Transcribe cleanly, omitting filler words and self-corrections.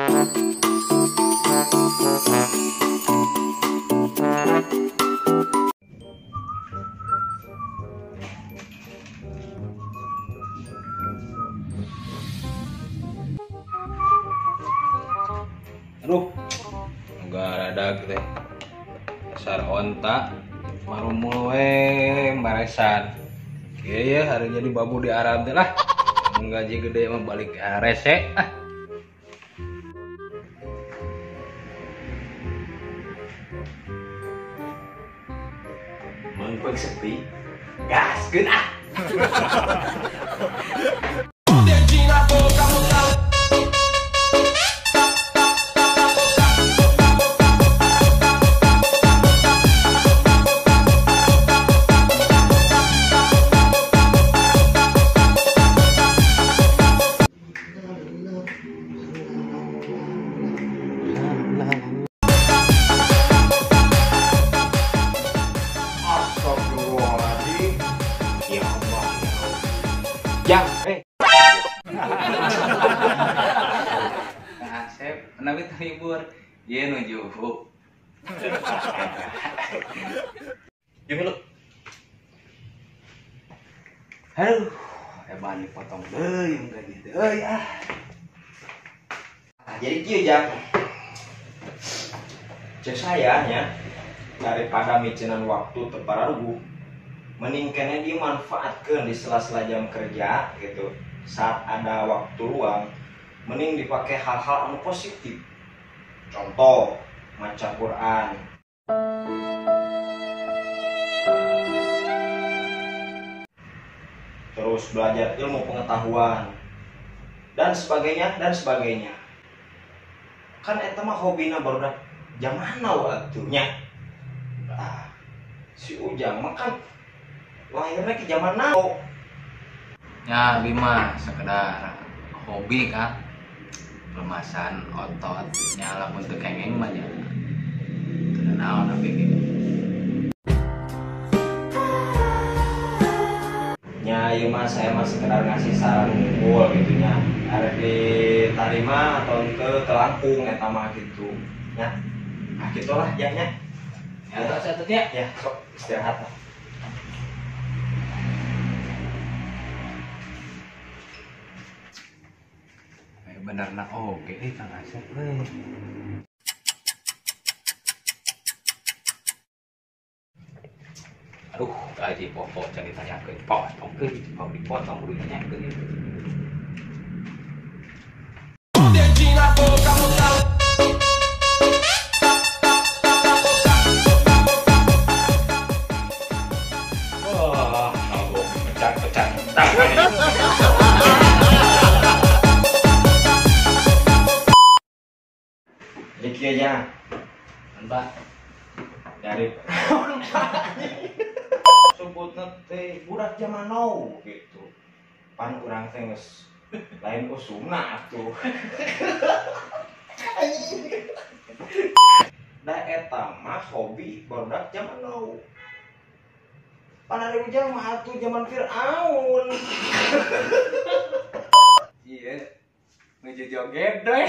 Aduh, enggak rada gitu. Dasar onta marumul we baresan. Kieu ya hari jadi babu di Arab teh lah. Mun gaji gede mah balik ke rese. Mun pun sepi, gaskeun ah. Astagfirullahaladzim. Ya Allah, ya Allah. Yang, Asep, kenapa terhibur? Iya nuju. Yuk lu. Aduh, hebat dipotong deui mun gitu. Ah. Nah, jadi kieu Jang. Cek saya nya daripada micenan waktu terpararugu, mending kene dimanfaatkeun di sela-sela jam kerja gitu. Saat ada waktu luang, mending dipakai hal-hal anu positif. Contoh, maca Quran. Terus belajar ilmu pengetahuan dan sebagainya dan sebagainya. Kan eta mah hobina barudak zaman now atunya. Ah, si Ujang mah kan lahirnya ke zaman now. Ya, Bima sekedar hobi kan. Pelemasan otot nyala untuk kengeng mah nya. Teu naon tapi gitu. Ya, ieu mah saya mah sekedar ngasih saran unggul gitu nya. Ada diterima atau teu langkung eta mah gitu. Ya. Ah gitulah ya nya. Ya, tak satut ya. Ya, sok istirahat lah. Bener na oge Kang Asep euy. Aduh, gaji pokok jadi tanyakeun potong euy, mau dipotong kudu tanyakeun. Wah, nabok pecat-pecat. Iki aja. Mbak, Dari sebutna teh budak zaman now gitu. Pan urang teh geus lain usumna atuh. Da eta mah hobi budak zaman now. Pan ari Ujang mah atuh zaman Firaun. iya. Nuju joget deh.